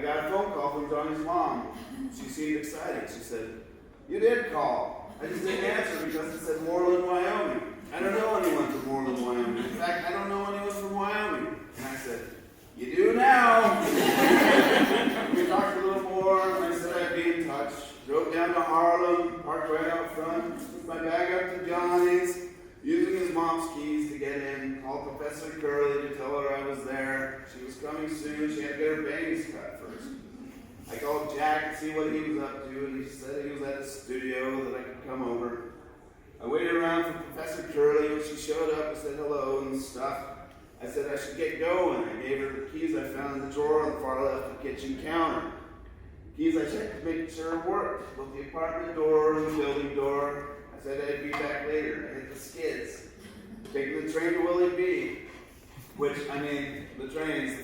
I got a phone call from Johnny's mom. She seemed excited. She said, "You did call." I just didn't answer because it said Moreland, Wyoming. I don't know anyone from Moreland, Wyoming. In fact, I don't know anyone from Wyoming. And I said, "You do now." We talked a little more, and I said I'd be in touch. Drove down to Harlem, parked right out front, took my bag up to Johnny's, using his mom's keys to get in, called Professor Curley to tell her I was there. She was coming soon. She had to get her bangs cut first. I called Jack to see what he was up to, and he said he was at the studio, that I could come over. I waited around for Professor Curley. When she showed up, I said hello and stuff. I said I should get going. I gave her the keys I found in the drawer on the far left of the kitchen counter. Keys I checked to make sure it worked, both the apartment door and the building door. I said I'd be back later. I hit the skids. Taking the train to Willie B. Which, I mean, the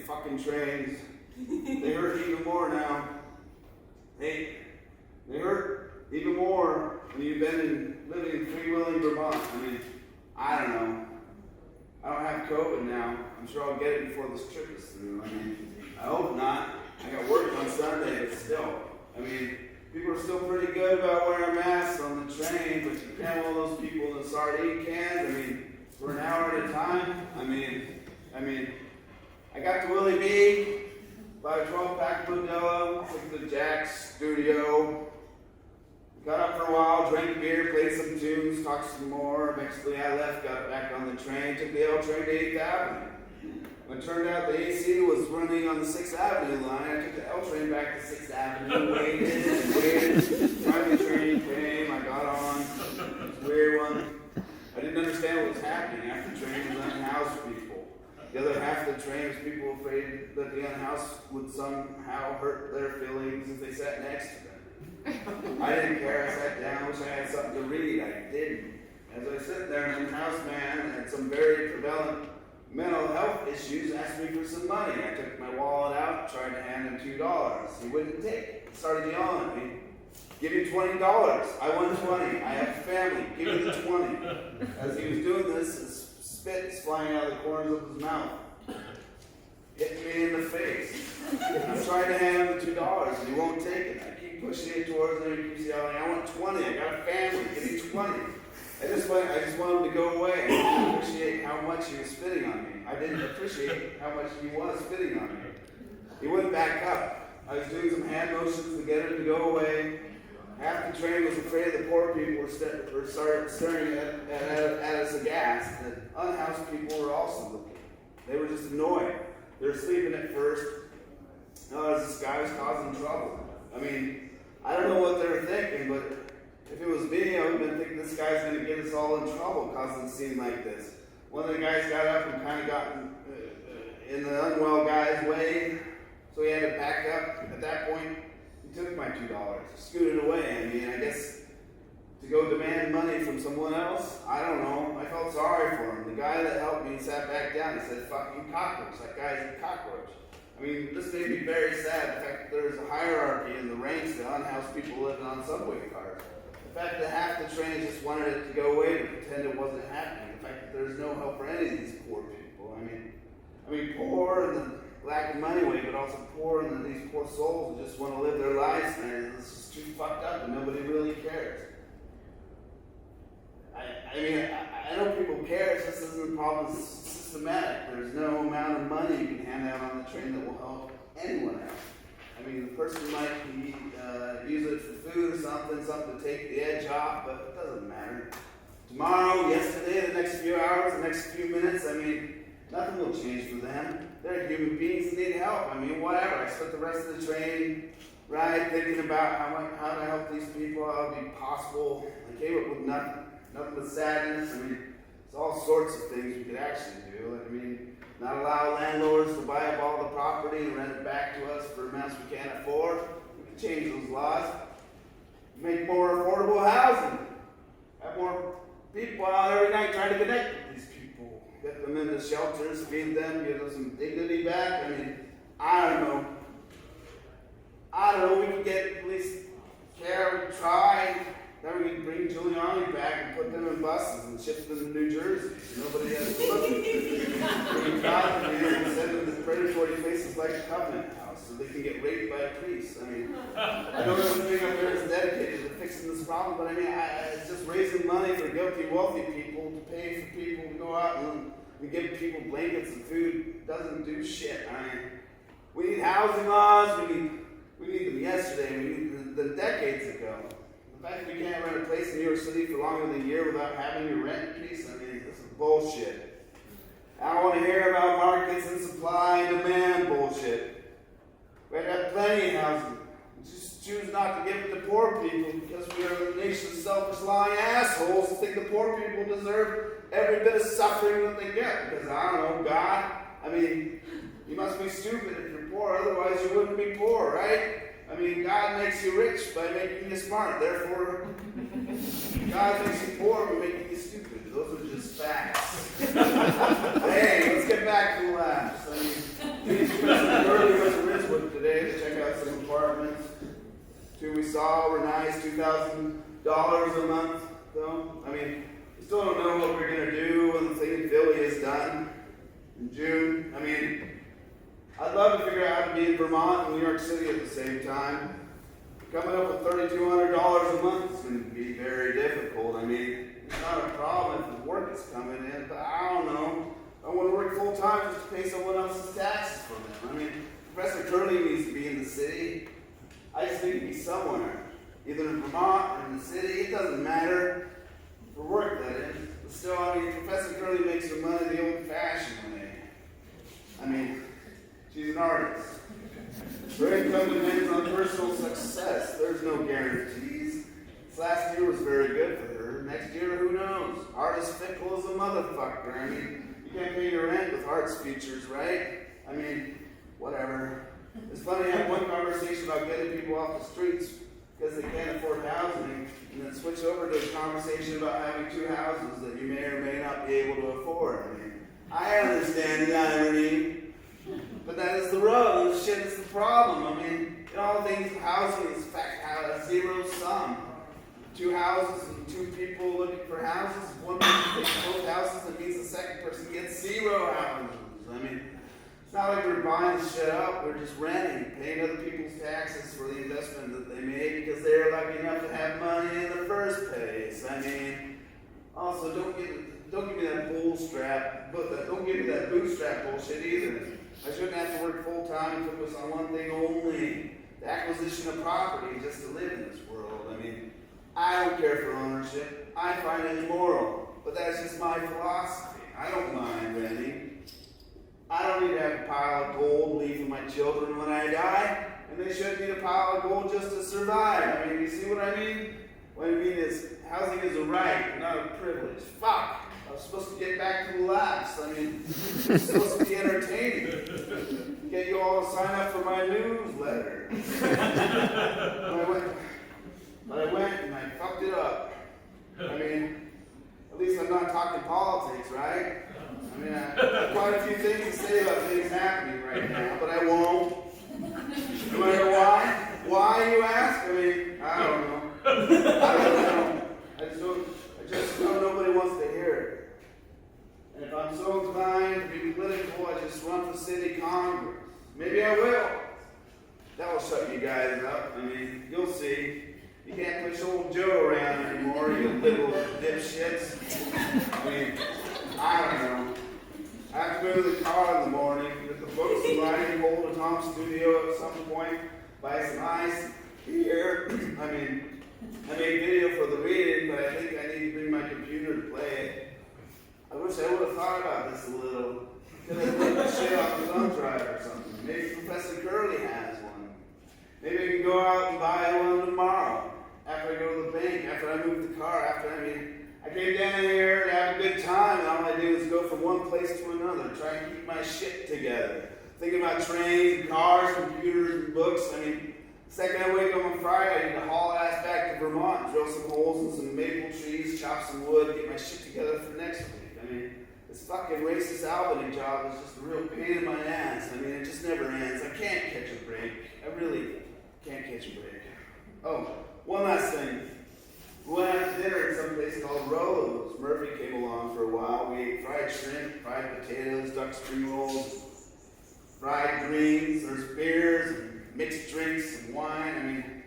fucking trains, they hurt even more now. They hurt even more when you've been living in Free Willy, Vermont. I mean, I don't know. I don't have COVID now. I'm sure I'll get it before this trip is through. I mean, I hope not. I got work on Sunday, but still. I mean, people are still pretty good about wearing masks on the train, but you can't all those people in the sardine cans. I mean, for an hour at a time. I mean, I got to Willie B, bought a 12-pack Modelo, took to Jack's studio, got up for a while, drank beer, played some tunes, talked some more. Eventually I left, got back on the train, took the L train to 8th Avenue. When it turned out the AC was running on the 6th Avenue line, I took the L train back to 6th Avenue, waited. Finally the train came, I got on. It was a weird one. I didn't understand what was happening. Half the train was unhoused people. The other half of the train was people afraid that the unhoused would somehow hurt their feelings if they sat next to them. I didn't care. I sat down, wish I had something to read. I didn't. As I sit there, an unhoused man had some very prevalent mental health issues, asked me for some money. I took my wallet out, tried to hand him $2. He wouldn't take it. He started yelling at me. "Give me $20. I won 20. I have a family. Give me the 20. As he was doing this, his spit is flying out of the corners of his mouth, hitting me in the face. I'm trying to hand him the $2, and he won't take it. I keep pushing it towards him, and he keeps yelling, "I want 20. I got a family. Give me 20. I just want him to go away. I didn't appreciate how much he was spitting on me. I didn't appreciate how much he was spitting on me. He wouldn't back up. I was doing some hand motions to get him to go away. Half the train was afraid the poor people were staring at us aghast. The unhoused people were also looking. They were just annoyed. They were sleeping at first. This guy was causing trouble. I mean, I don't know what they were thinking, but if it was me, I would have been thinking this guy's going to get us all in trouble causing a scene like this. One of the guys got up and kind of got in the unwell guy's way, so he had to back up. At that point, he took my $2, scooted away. I mean, I guess to go demand money from someone else, I don't know. I felt sorry for him. The guy that helped me sat back down. He said, "Fucking cockroach. That guy's a cockroach." I mean, this made me very sad. The fact that there's a hierarchy in the ranks to unhoused people living on subway cars. The fact that half the train just wanted it to go away to pretend it wasn't happening. The fact that there's no help for any of these poor people. I mean, poor in the lack of money way, but also poor in these poor souls who just want to live their lives, and it's just too fucked up and nobody really cares. I know people care, it's just isn't the problem, it's systematic. There's no amount of money you can hand out on the train that will help anyone out. I mean, the person might use it for food or something to take the edge off, but it doesn't matter. Tomorrow, yesterday, the next few hours, the next few minutes, I mean, nothing will change for them. They're human beings that need help. I mean, whatever. I spent the rest of the train ride thinking about how to help these people, how it would be possible. I came up with nothing but sadness. I mean, it's all sorts of things we could actually do. I mean, not allow landlords to buy up all the property and rent it back to us for amounts we can't afford. We could change those laws. Make more affordable housing. Have more people out every night trying to connect with these people. Get them into shelters, feed them, give them some dignity back. I mean, I don't know. We could get police care, we try. Then we could bring Giuliani back and put them in buses and ship them to New Jersey. Nobody has to look at them. We got them and send them to predatory places like a covenant house so they can get raped by a priest. I mean, I don't know if anything up there is dedicated to fixing this problem, but I mean, it's just raising money for guilty, wealthy people to pay for people to go out and give people blankets and food. Doesn't do shit. I mean, we need housing laws. We need them yesterday. We need them decades ago. The fact that we can't rent a place in New York City for longer than a year without having your rent increase, I mean, this is bullshit. I don't want to hear about markets and supply and demand bullshit. We have plenty of housing. We just choose not to give it to poor people because we are the nation's selfish, lying assholes who think the poor people deserve every bit of suffering that they get. Because, I don't know, God, I mean, you must be stupid if you're poor, otherwise you wouldn't be poor, right? I mean, God makes you rich by making you smart. Therefore, God makes you poor by making you stupid. Those are just facts. Hey, let's get back to the laughs. I mean, earlier went to Ridgewood today to check out some apartments. Two we saw were nice, $2,000 a month, though. I mean, we still don't know what we're going to do when the thing in Philly is done in June. I mean, I'd love to figure out how to be in Vermont and New York City at the same time. Coming up with $3,200 a month is going to be very difficult. I mean, it's not a problem if the work is coming in, but I don't know. I want to work full time just to pay someone else's taxes for them. I mean, Professor Curley needs to be in the city. I just need to be somewhere, either in Vermont or in the city. It doesn't matter for work, that is. But still, I mean, Professor Curley makes her money the old-fashioned way. I mean, she's an artist. Her income depends on personal success. There's no guarantees. This last year was very good for her. Next year, who knows? Art is fickle as a motherfucker. I mean, you can't pay your rent with arts features, right? I mean, whatever. It's funny to have one conversation about getting people off the streets because they can't afford housing, and then switch over to a conversation about having two houses that you may or may not be able to afford. I mean, I understand the irony. But that is the rub, and shit is the problem. I mean, in all things, housing is in fact a zero sum. Two houses and two people looking for houses. One person takes both houses, that means the second person gets zero houses. I mean, it's not like we're buying the shit up, we're just renting, paying other people's taxes for the investment that they made because they're lucky enough to have money in the first place. I mean, also, don't give me that bootstrap, but don't give me that bootstrap bullshit either. I shouldn't have to work full time and focus on one thing only, the acquisition of property, just to live in this world. I mean, I don't care for ownership. I find it immoral, but that's just my philosophy. I don't mind renting. I don't need to have a pile of gold leave for my children when I die, and they shouldn't need a pile of gold just to survive. I mean, you see what I mean? What I mean is, housing is a right, not a privilege. Fuck! I was supposed to get back to the laughs. I mean, it's supposed to be entertaining. Get you all to sign up for my newsletter. But I went and I fucked it up. I mean, at least I'm not talking politics, right? I mean, I have quite a few things to say about things happening right now, but I won't. No matter why. Why, you ask? I mean, I don't know. I don't know. I just know nobody wants to hear it. And if I'm so inclined to be political, I just run for city Congress. Maybe I will. That will shut you guys up. I mean, you'll see. You can't push old Joe around anymore, you little dipshits. I mean, I don't know. I have to go to the car in the morning, get the books and writing, hold a Tom studio at some point, buy some ice, beer. I mean, I made video for the reading, but I think I need to bring my computer to play it. I wish I would have thought about this a little. Could have put the shit off the thumb drive or something. Maybe Professor Curley has one. Maybe I can go out and buy one tomorrow. After I go to the bank, after I move the car, I came down here to have a good time, and all I do is go from one place to another, try and keep my shit together. Thinking about trains and cars, computers and books. I mean, the second I wake up on Friday, I need to haul ass back to Vermont, drill some holes in some maple trees, chop some wood, get my shit together for next week. I mean, this fucking racist Albany job is just a real pain in my ass. I mean, it just never ends. I can't catch a break. I really can't catch a break. Oh, one last thing. We went out to dinner at some place called Rolo's. Murphy came along for a while. We ate fried shrimp, fried potatoes, duck spring rolls. fried greens, there's beers, and mixed drinks, and wine. I mean,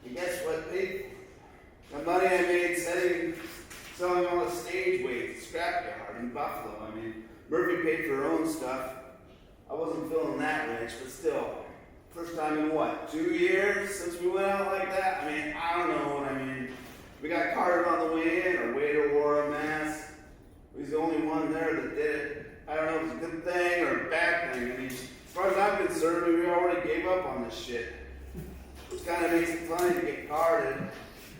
and guess what, Pete? The money I made selling all the stage weights, scrapyard in Buffalo. I mean, Murphy paid for her own stuff. I wasn't feeling that rich, but still, first time in what, 2 years since we went out like that? I mean, I don't know what I mean. We got carded on the way in, our waiter wore a mask. He was the only one there that did it. I don't know if it's a good thing or a bad thing. I mean, as far as I'm concerned, we already gave up on this shit. It kind of makes it funny to get carded.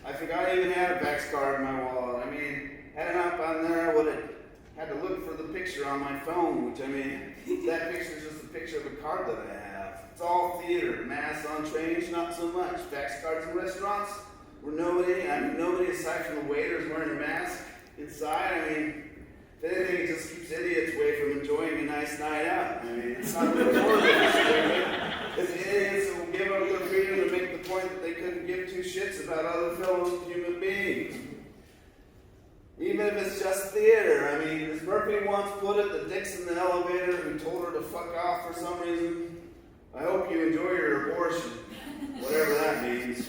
I forgot I even had a Vex card in my wallet. I mean, had it up on there, I would have had to look for the picture on my phone, which I mean, that picture is just a picture of a card that I have. It's all theater. Masks on trains, not so much. Vex cards in restaurants, where nobody aside from the waiters wearing a mask inside. I mean, if anything, it just keeps idiots away from enjoying a nice night out. I mean, it's not really it's idiots who will give up their freedom to make the point that they couldn't give two shits about other fellow human beings. Even if it's just theater. I mean, as Murphy once put it, the dicks in the elevator who told her to fuck off for some reason. I hope you enjoy your abortion, whatever that means.